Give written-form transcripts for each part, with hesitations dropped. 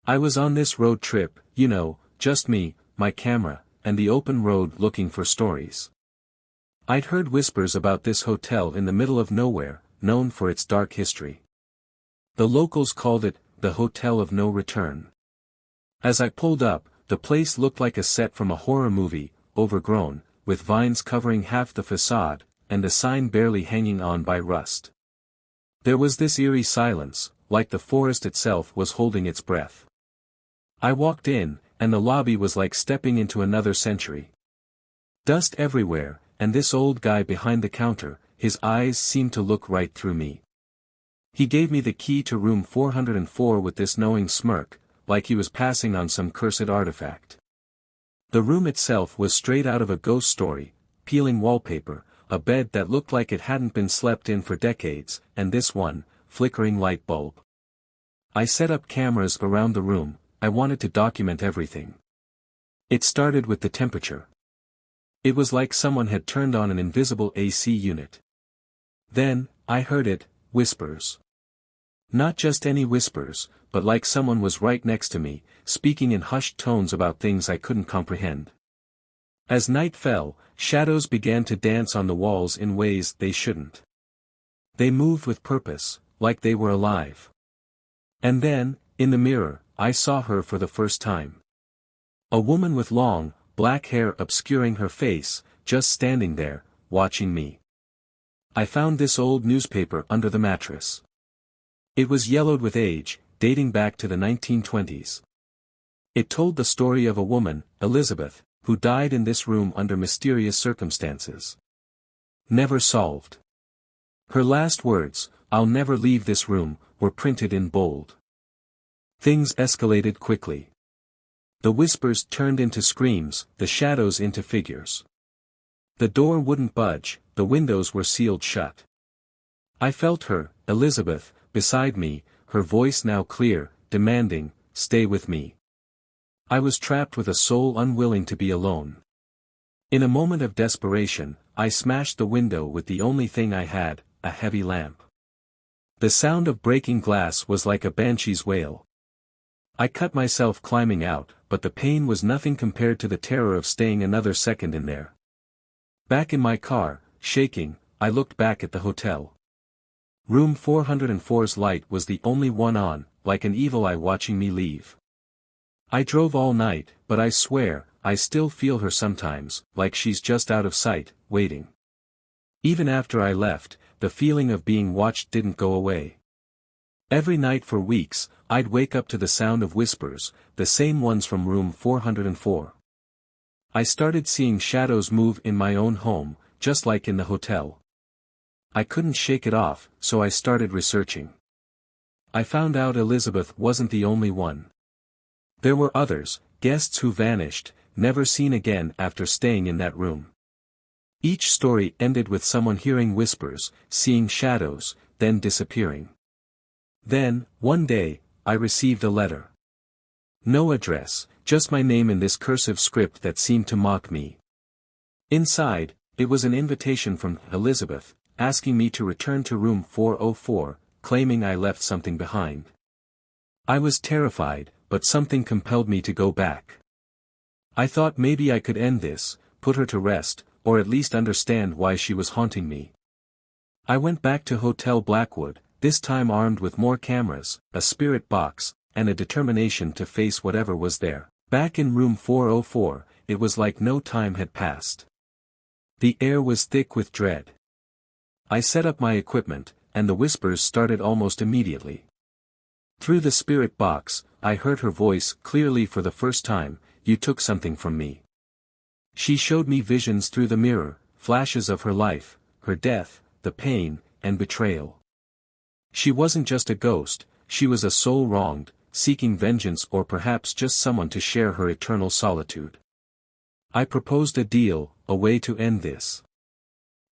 I was on this road trip, just me, my camera, and the open road looking for stories. I'd heard whispers about this hotel in the middle of nowhere, known for its dark history. The locals called it, the Hotel of No Return. As I pulled up, the place looked like a set from a horror movie, overgrown, with vines covering half the facade, and a sign barely hanging on by rust. There was this eerie silence, like the forest itself was holding its breath. I walked in, and the lobby was like stepping into another century. Dust everywhere, and this old guy behind the counter, his eyes seemed to look right through me. He gave me the key to room 404 with this knowing smirk, like he was passing on some cursed artifact. The room itself was straight out of a ghost story, peeling wallpaper, a bed that looked like it hadn't been slept in for decades, and this one, flickering light bulb. I set up cameras around the room. I wanted to document everything. It started with the temperature. It was like someone had turned on an invisible AC unit. Then, I heard it, whispers. Not just any whispers, but like someone was right next to me, speaking in hushed tones about things I couldn't comprehend. As night fell, shadows began to dance on the walls in ways they shouldn't. They moved with purpose, like they were alive. And then, in the mirror, I saw her for the first time. A woman with long, black hair obscuring her face, just standing there, watching me. I found this old newspaper under the mattress. It was yellowed with age, dating back to the 1920s. It told the story of a woman, Elizabeth, who died in this room under mysterious circumstances. Never solved. Her last words, "I'll never leave this room," were printed in bold. Things escalated quickly. The whispers turned into screams, the shadows into figures. The door wouldn't budge, the windows were sealed shut. I felt her, Elizabeth, beside me, her voice now clear, demanding, "Stay with me." I was trapped with a soul unwilling to be alone. In a moment of desperation, I smashed the window with the only thing I had, a heavy lamp. The sound of breaking glass was like a banshee's wail. I cut myself climbing out, but the pain was nothing compared to the terror of staying another second in there. Back in my car, shaking, I looked back at the hotel. Room 404's light was the only one on, like an evil eye watching me leave. I drove all night, but I swear, I still feel her sometimes, like she's just out of sight, waiting. Even after I left, the feeling of being watched didn't go away. Every night for weeks, I'd wake up to the sound of whispers, the same ones from room 404. I started seeing shadows move in my own home, just like in the hotel. I couldn't shake it off, so I started researching. I found out Elizabeth wasn't the only one. There were others, guests who vanished, never seen again after staying in that room. Each story ended with someone hearing whispers, seeing shadows, then disappearing. Then, one day, I received a letter. No address, just my name in this cursive script that seemed to mock me. Inside, it was an invitation from Elizabeth, asking me to return to room 404, claiming I left something behind. I was terrified, but something compelled me to go back. I thought maybe I could end this, put her to rest, or at least understand why she was haunting me. I went back to Hotel Blackwood, this time armed with more cameras, a spirit box, and a determination to face whatever was there. Back in room 404, it was like no time had passed. The air was thick with dread. I set up my equipment, and the whispers started almost immediately. Through the spirit box, I heard her voice clearly for the first time, "You took something from me." She showed me visions through the mirror, flashes of her life, her death, the pain, and betrayal. She wasn't just a ghost, she was a soul wronged, seeking vengeance or perhaps just someone to share her eternal solitude. I proposed a deal, a way to end this.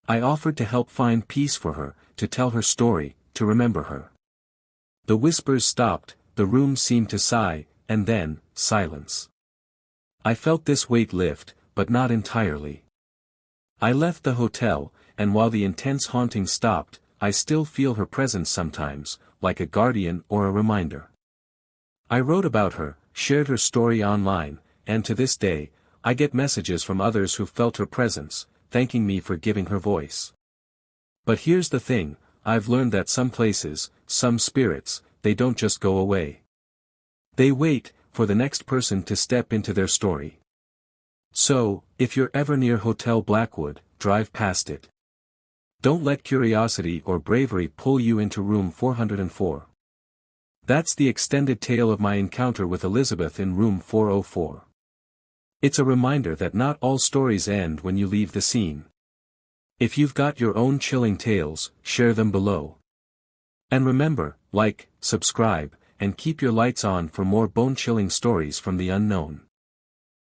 I offered to help find peace for her, to tell her story, to remember her. The whispers stopped, the room seemed to sigh, and then, silence. I felt this weight lift, but not entirely. I left the hotel, and while the intense haunting stopped, I still feel her presence sometimes, like a guardian or a reminder. I wrote about her, shared her story online, and to this day, I get messages from others who felt her presence, thanking me for giving her voice. But here's the thing, I've learned that some places, some spirits, they don't just go away. They wait, for the next person to step into their story. So, if you're ever near Hotel Blackwood, drive past it. Don't let curiosity or bravery pull you into room 404. That's the extended tale of my encounter with Elizabeth in room 404. It's a reminder that not all stories end when you leave the scene. If you've got your own chilling tales, share them below. And remember, like, subscribe, and keep your lights on for more bone-chilling stories from the unknown.